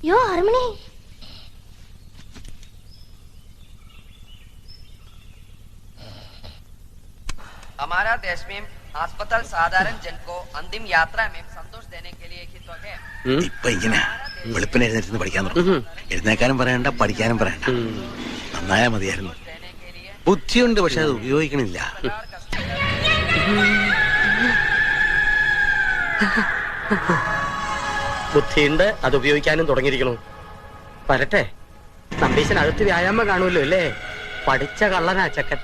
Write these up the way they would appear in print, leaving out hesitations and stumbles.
യോ ഹർമണി, हमारा देश में अस्पताल साधारण जन को अंतिम यात्रा में संतोष देने के लिए ही तो है. ഇപ്പൊ ഇങ്ങനെ വെളുപ്പിന് എഴുന്നേറ്റ് പഠിക്കാൻ തുടങ്ങും. എഴുന്നേക്കാനും പറയണ്ട, പഠിക്കാനും പറയണ്ട. നന്നായാ മതിയായിരുന്നു. ബുദ്ധിയുണ്ട്, പക്ഷെ അത് ഉപയോഗിക്കണില്ല. ബുദ്ധിയുണ്ട്, അത് ഉപയോഗിക്കാനും തുടങ്ങിയിരിക്കണു. വരട്ടെ, നമ്പീശനകത്ത് വ്യായാമം കാണുമല്ലോ അല്ലേ? പഠിച്ച കള്ളനാ ചക്കൻ.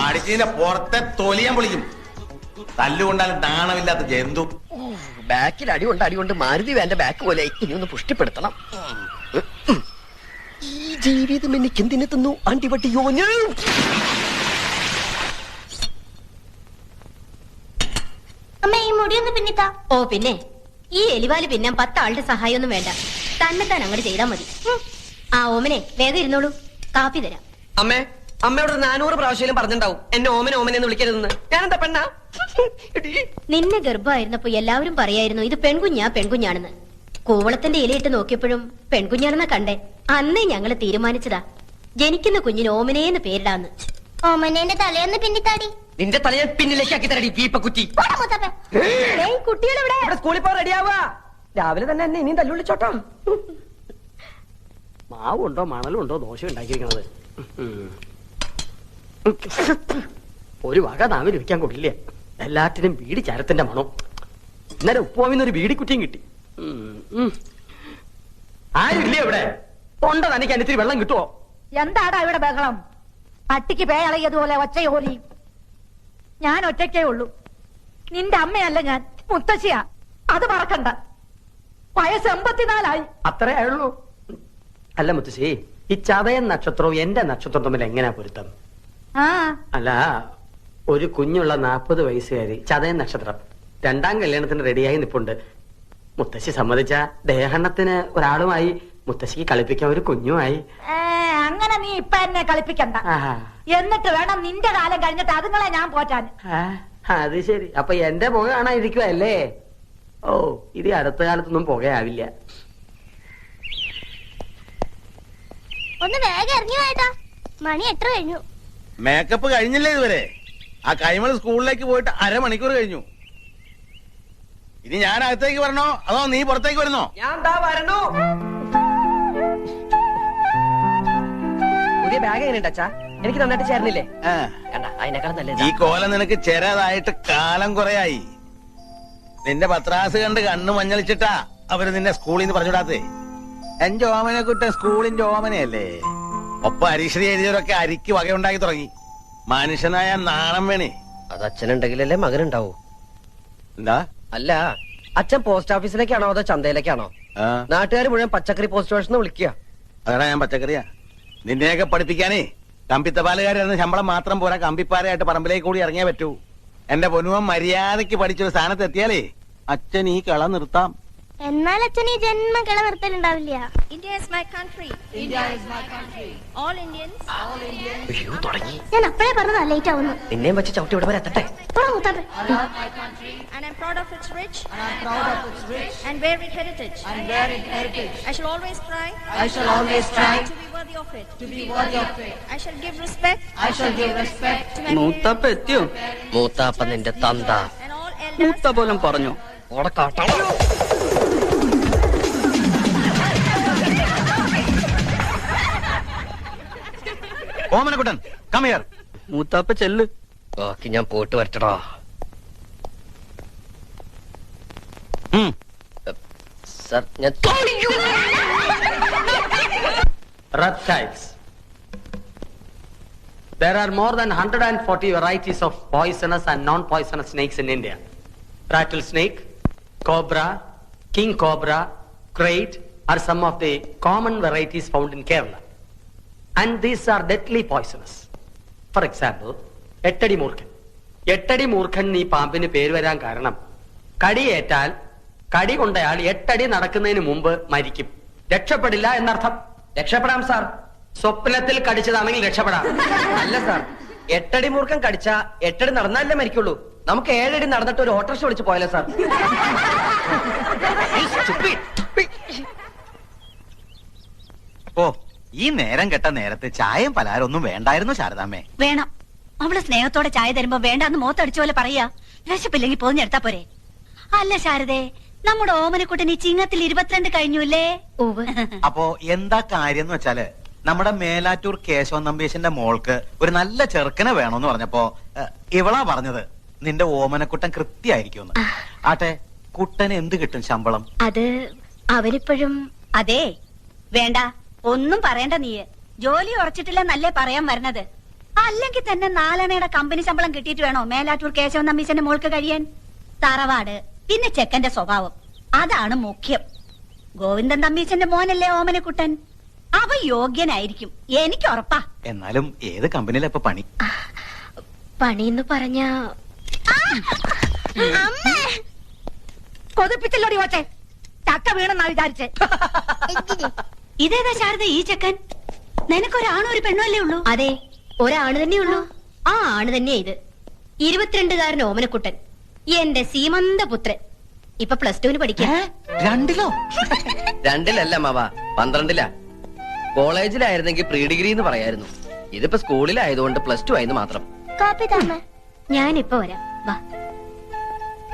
അടിച്ചതിന്റെ പുറത്തെ തൊലിയാൻ പൊളിക്കും. തല്ലുകൊണ്ടാലും നാണമില്ലാത്ത ജന്തു. ബാക്കിൽ അടികൊണ്ട് മാരുതി വേണ്ട ബാക്ക് പോലെ ഇനി ഒന്ന് പുഷ്ടിപ്പെടുത്തണം. ഈ ജീവിതം എനിക്ക് എന്തിനു തന്നു അണ്ടിപട്ടിയോ? അമ്മ ഈ മുടിയൊന്ന് പിന്നിത്താ. ഓ പിന്നെ ഈ എലിവാല് പിന്നെ 10 ആളുടെ സഹായമൊന്നും വേണ്ട, തന്നെത്താൻ അങ്ങോട്ട് ചെയ്താൽ മതി. ആ ഓമനെ വേഗം ഇരുന്നോളൂ, കാപ്പി തരാം. അമ്മേ, അമ്മയോട് 400 പ്രാവശ്യം പറഞ്ഞിട്ടുണ്ടാവും എന്നെ ഓമനെന്ന് വിളിക്കരുതെന്ന്. ഞാനെന്താ പെണ്ണാ? നിന്നെ ഗർഭമായിരുന്നപ്പോ എല്ലാവരും പറയായിരുന്നു ഇത് പെൺകുഞ്ഞാണെന്ന്. കൂവളത്തിന്റെ ഇലയിട്ട് നോക്കിയപ്പോഴും പെൺകുഞ്ഞാണെന്നാ കണ്ടേ. അന്നേ ഞങ്ങള് തീരുമാനിച്ചതാ ജനിക്കുന്ന കുഞ്ഞിന് ഓമനേന്ന് പേരിടാന്ന്. ഓമനേന്റെ തലയൊന്ന് പിന്നിത്താടി. നിന്റെ തലയെ പിന്നിലേക്ക് ആക്കി തരടി വീപ്പക്കുറ്റി. കുട്ടികളെവിടെ? സ്കൂളിൽ പോ, റെഡിയാവാ. രാവിലെ തന്നെ എന്നെ ഇനിയും തല്ലുവിളിച്ചോട്ടോ. മാവുണ്ടോ മണലുണ്ടോ ദോശ ഉണ്ടാക്കിയിരിക്കണത്? ഒരു വക നാവിൽ വെക്കാൻ കൊള്ളില്ല. എല്ലാറ്റിനും ബീഡി ചരത്തിന്റെ മണം. ഇന്നലെ ഉപ്പുവാമിന്നൊരു ബീഡിക്കുറ്റിയും കിട്ടി. ആരില്ലേ ഇവിടെ? തൊണ്ട തനിക്ക് അതിനിത്തിരി വെള്ളം കിട്ടുവോ? എന്താടാ ഇവിടെ ബഹളം? പട്ടിക്ക് പേയളയതുപോലെ ഒച്ചയോലി. ഞാൻ ഒറ്റയ്ക്കേ ഉള്ളൂ. നിന്റെ അമ്മയല്ല ഞാൻ, മുത്തശ്ശിയാ. അത് മറക്കണ്ട. വയസ്സ് 84 അത്രേ ആയുള്ളൂ. അല്ല മുത്തശ്ശി, ഈ ചതയൻ നക്ഷത്രവും എന്റെ നക്ഷത്രം തമ്മിൽ എങ്ങനെയാ പൊരുത്തം? ആ അല്ല, ഒരു കുഞ്ഞുള്ള 40 വയസ്സുകാരി, ചതയൻ നക്ഷത്രം, 2ാം കല്യാണത്തിന് റെഡിയായി നിപ്പുണ്ട്. മുത്തശ്ശി സമ്മതിച്ച ദേഹണ്ണത്തിന് ഒരാളുമായി, മുത്തശ്ശിക്ക് കളിപ്പിക്കാൻ ഒരു കുഞ്ഞുമായി. അങ്ങനെ നീ ഇപ്പൊ എന്നെ കളിപ്പിക്കണ്ട. എന്നിട്ട് വേണം നിന്റെ കാലം കഴിഞ്ഞിട്ട് അതുങ്ങളെ ഞാൻ പോറ്റാൻ. അത് ശരി. അപ്പൊ എന്റെ പുക കാണാതിരിക്കുവല്ലേ? ഓ, ഇത് അടുത്ത കാലത്തൊന്നും പുകയാവില്ല. ഒന്ന് വേഗം ഇറങ്ങി വേട്ടാ, മണി 8 കഴിഞ്ഞു. മേക്കപ്പ് കഴിഞ്ഞില്ലേ ഇതുവരെ? ആ കൈമൾ സ്കൂളിലേക്ക് പോയിട്ട് 1/2 മണിക്കൂർ കഴിഞ്ഞു. ഇനി ഞാൻ അകത്തേക്ക് വരണോ അതോ നീ പുറത്തേക്ക് വരുന്നോ? ഞാൻ വരണോ? പുതിയ ബാഗ് എങ്ങനെയുണ്ട് അച്ഛാ? എനിക്ക് നന്നായിട്ട് ചേർന്നില്ലേ? കണ്ട അതിനേക്കാൾ നല്ലത്. ഈ കോലം നിനക്ക് ചെറുതായിട്ട് കാലം കുറയായി. നിന്റെ പത്രാസ് കണ്ട് കണ്ണു മഞ്ഞളിച്ചിട്ടാ അവര് നിന്നെ സ്കൂളിൽ നിന്ന് പറഞ്ഞുവിടാത്തേ. എന്റെ ഓമനെ കുട്ടൻ സ്കൂളിന്റെ ഓമനയല്ലേ. ഒപ്പം അരീക്ഷണി എഴുതിയവരൊക്കെ അരിക്ക് വകയുണ്ടാക്കി തുടങ്ങി. മനുഷ്യനായ നാണം വേണേ. അത് അച്ഛനുണ്ടെങ്കിലല്ലേ മകനുണ്ടാവൂ. എന്താ? അല്ല, അച്ഛൻ പോസ്റ്റ് ഓഫീസിലേക്കാണോ അതോ ചന്തയിലേക്കാണോ? നാട്ടുകാർ മുഴുവൻ പച്ചക്കറി പോസ്റ്റ് സ്റ്റേഷനിൽ വിളിക്കുക. അതാ ഞാൻ പച്ചക്കറിയാ. നിന്നെയൊക്കെ പഠിപ്പിക്കാനേ കമ്പിത്തപാലുകാരായിരുന്ന ശമ്പളം മാത്രം പോരാ, കമ്പിപ്പാരയായിട്ട് പറമ്പിലേക്ക് കൂടി ഇറങ്ങിയേ പറ്റൂ. എന്റെ പൊന്നുവൻ മര്യാദയ്ക്ക് പഠിച്ചൊരു സ്ഥാനത്ത് എത്തിയാലേ അച്ഛൻ ഈ കള നിർത്താം. എന്നാൽ അച്ഛൻ ഈ ജന്മം കിള നിർത്തലുണ്ടാവില്ല. ഞാൻ അപ്പഴേ പറഞ്ഞതാ ലേറ്റ് ആവുന്നു. നിന്നെയും വെച്ച് ചവിട്ടി ഇവിടെ വരെ എത്തട്ടെ. And I'm proud of its rich and varied heritage. I shall always try to be worthy of it. I shall give respect to my മൂത്താപ്പ എത്തിയോ? മൂത്താപ്പ നിന്റെ തന്ത and all elders. മൂത്ത പോലും പറഞ്ഞു. ഓടെ കാട്ടാ. Omanakuttan come here. മൂത്താപ്പ ചെല്ല്. ബാക്കി ഞാൻ പോയിട്ട് വരട്ടടാ. സർ, ഞാൻ Reptiles. There are more than 140 varieties of poisonous and non-poisonous snakes in India. Rattlesnake, cobra, king cobra, crate are some of the common varieties found in Kerala. And these are deadly poisonous. For example, Ettadi Murkan, എട്ടടി മൂർഖൻ നീ പാമ്പിന് പേര് വരാൻ കാരണം കടിയേറ്റാൽ കടി കൊണ്ടയാൾ 8 അടി നടക്കുന്നതിന് മുമ്പ് മരിക്കും. രക്ഷപ്പെടില്ല എന്നർത്ഥം. രക്ഷപ്പെടാം സാർ. സ്വപ്നത്തിൽ കടിച്ചതാണെങ്കിൽ രക്ഷപ്പെടാം. അല്ല സാർ, 8 അടി മൂർഖം കടിച്ച 8 അടി നടന്നാലേ മരിക്കുള്ളൂ. നമുക്ക് 7 അടി നടന്നിട്ട് ഒരു ഓട്ടോറിക്ഷ വിളിച്ച് പോയാലോ സാർ? ഓ, ഈ നേരം കെട്ട നേരത്ത് ചായയും പലഹാരം ഒന്നും വേണ്ടായിരുന്നു ശാരദാമ്മേ. വേണം. അവള് സ്നേഹത്തോടെ ചായ തരുമ്പോ വേണ്ടാന്ന് മോത്തടിച്ച പോലെ പറയാ. വിശപ്പില്ലെങ്കിൽ പോഞ്ഞെടുത്താ പോരെ. അല്ല ശാരദേ, നമ്മുടെ ഓമനക്കുട്ടൻ ഈ ചിങ്ങത്തിൽ 22 കഴിഞ്ഞുല്ലേ? അപ്പോ എന്താ കാര്യം എന്ന് വെച്ചാല് നമ്മുടെ മേലാറ്റൂർ കേശവൻ നമ്പീശന്റെ മോൾക്ക് ഒരു നല്ല ചെറുക്കനെ വേണോന്ന് പറഞ്ഞപ്പോ ഇവളാ പറഞ്ഞത് നിന്റെ ഓമനക്കുട്ടൻ കൃത്യായിരിക്കും. ആട്ടെ, കുട്ടന് എന്ത് കിട്ടും ശമ്പളം? അത് അവരിപ്പോഴും. അതെ, വേണ്ട, ഒന്നും പറയണ്ട നീ. ജോലി ഉറച്ചിട്ടില്ലെന്നല്ലേ പറയാൻ വരണത്. അല്ലെങ്കിൽ തന്നെ 4 അണയുടെ കമ്പനി ശമ്പളം കിട്ടിയിട്ട് വേണോ മേലാറ്റൂർ കേശവൻ നമ്പീശന്റെ മോൾക്ക് കഴിയാൻ? തറവാട്, പിന്നെ ചെക്കന്റെ സ്വഭാവം, അതാണ് മുഖ്യം. ഗോവിന്ദൻ തമ്പീശന്റെ മോനല്ലേ ഓമനക്കുട്ടൻ? അവ യോഗ്യനായിരിക്കും, എനിക്ക് ഉറപ്പാ. എന്നാലും ഏത് കമ്പനിയിലാ ഇപ്പൊ പണി? പണിന്ന് പറഞ്ഞ കൊതിപ്പിച്ചല്ലോടി ഓട്ടെ, ചക്ക വീണെന്നാ വിചാരിച്ചേ. ഇതേതാ ശാരദ ഈ ചെക്കൻ? നിനക്കൊരാണോ ഒരു പെണ്ണോ അല്ലേ ഉള്ളൂ? അതെ, ഒരാണ് തന്നെയുള്ളൂ. ആ ആണ് തന്നെയാ ഇത്. 22-കാരൻ ഓമനക്കുട്ടൻ, എന്റെ സീമന്ത പുത്രൻ. ഇപ്പൊ +2 പഠിക്കാം. 2-ലോ? 2-ലല്ല മാവ, 12-ലാ. കോളേജിലായിരുന്നെങ്കിൽ പ്രീ ഡിഗ്രി എന്ന് പറയായിരുന്നു. ഇതിപ്പോ സ്കൂളിലായതുകൊണ്ട് +2 ആയെന്ന് മാത്രം. കാപ്പി താമ. ഞാനിപ്പോ വരാം, വാ.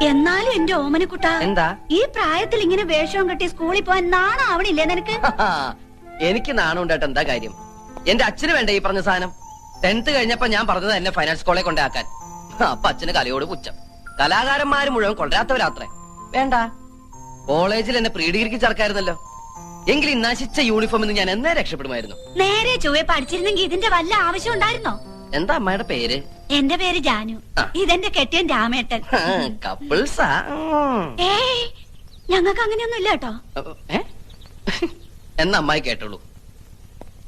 എന്നാലും എന്റെ ഓമനക്കുട്ട, എന്താ ഈ പ്രായത്തിൽ ഇങ്ങനെ വേഷവും കെട്ടി സ്കൂളിൽ പോവാൻ നാണാവണില്ലേ നിനക്ക്? എനിക്ക് നാണം ഉണ്ടായിട്ട് എന്താ കാര്യം? എന്റെ അച്ഛന് വേണ്ട ഈ പറഞ്ഞ സാധനം. 10th കഴിഞ്ഞപ്പോ ഞാൻ പറഞ്ഞത് എന്നെ ഫൈനാൻസ് കോളേജ് കൊണ്ടാക്കാൻ. അപ്പൊ അച്ഛന് കലയോട് പുച്ഛം. കലാകാരന്മാര് മുഴുവൻ കൊണ്ടുവരാത്തവരാത്രേ. വേണ്ട, കോളേജിൽ എന്നെ പ്രീ ഡിഗ്രിക്ക് ചേർക്കായിരുന്നല്ലോ. എങ്കിൽ ഈ നശിച്ച യൂണിഫോമിൽ ഞാൻ എന്നേ രക്ഷപ്പെടുമായിരുന്നു. നേരെ ചൊവ്വെ പഠിച്ചിരുന്നെങ്കിൽ ഇതിന്റെ വല്ല ആവശ്യം ഉണ്ടായിരുന്നോ? എന്താ അമ്മയുടെ പേര്? എന്റെ പേര് ജാനു. ഇതെന്റെ കെട്ടിയൻ രാമേട്ടൻ. കപ്പിൾസാ? ഏയ്, ഞങ്ങൾക്ക് അങ്ങനെയൊന്നും ഇല്ല കേട്ടോ. എന്നാ അമ്മായി കേട്ടോളൂ.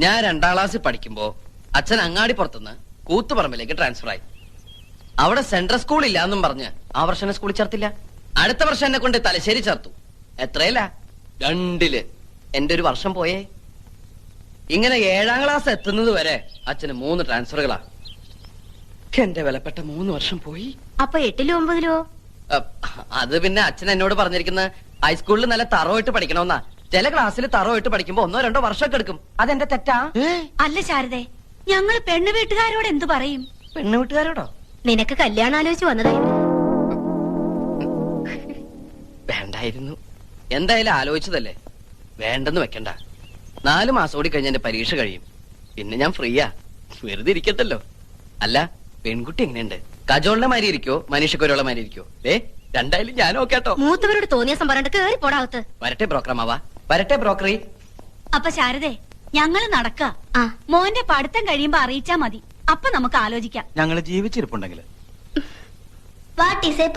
ഞാൻ 2ാം ക്ലാസ്സിൽ പഠിക്കുമ്പോ അച്ഛൻ അങ്ങാടിപ്പുറത്തുനിന്ന് കൂത്തുപറമ്പിലേക്ക് ട്രാൻസ്ഫർ ആയി. അവിടെ സെൻട്രൽ സ്കൂൾ ഇല്ല എന്നും പറഞ്ഞ് ആ വർഷം എന്നെ സ്കൂളിൽ ചേർത്തില്ല. അടുത്ത വർഷം എന്നെ കൊണ്ട് തലശ്ശേരി ചേർത്തു. എത്രയില്ല? 2-ല്. എന്റെ ഒരു വർഷം പോയേ. ഇങ്ങനെ 7ാം ക്ലാസ് എത്തുന്നത് വരെ അച്ഛന് 3 ട്രാൻസ്ഫറുകളാ. എന്റെ വിലപ്പെട്ട 3 വർഷം പോയി. അപ്പൊ 8-ലോ 9-ലോ? അത് പിന്നെ അച്ഛൻ എന്നോട് പറഞ്ഞിരിക്കുന്ന ഹൈസ്കൂളിൽ നല്ല തറവായിട്ട് പഠിക്കണമെന്നാ. ചില ക്ലാസ്സിൽ തറവായിട്ട് പഠിക്കുമ്പോ 1 or 2 വർഷമൊക്കെ എടുക്കും. അതെന്റെ തെറ്റാ? അല്ല ശാരദേ, ഞങ്ങള് പെണ്ണു വീട്ടുകാരോട് എന്തു പറയും? പെണ്ണു വീട്ടുകാരോടോ? നിനക്ക് കല്യാണം ആലോചിച്ച് വന്നതായിരുന്നു. വേണ്ടായിരുന്നു. എന്തായാലും ആലോചിച്ചതല്ലേ, വേണ്ടെന്ന് വെക്കണ്ട. 4 മാസം കൂടി കഴിഞ്ഞ എന്റെ പരീക്ഷ കഴിയും. പിന്നെ ഞാൻ ഫ്രീയാ, വെറുതെ ഇരിക്കത്തല്ലോ. അല്ല, പെൺകുട്ടി എങ്ങനെയുണ്ട്? കജോളിന്റെ മാതിരി ഇരിക്കോ മനീഷക്കൊരുള്ള മാതിരി ഇരിക്കോ? രണ്ടായാലും ഞാൻ ഓക്കേട്ടോ. മൂത്തവരോട് തോന്നിയ സംഭരണം കേറി പോടാവത്ത്. വരട്ടെ ബ്രോക്കറമാവാ, വരട്ടെ ബ്രോക്കറി. അപ്പൊ ശാരദേ, ഞങ്ങള് നടക്ക. മോന്റെ പഠിത്തം കഴിയുമ്പോ അറിയിച്ചാ മതി. അപ്പൊ നമുക്ക് ആലോചിക്കാം. ഞങ്ങള് ജീവിച്ചിരിപ്പുണ്ടെങ്കിൽ. What is A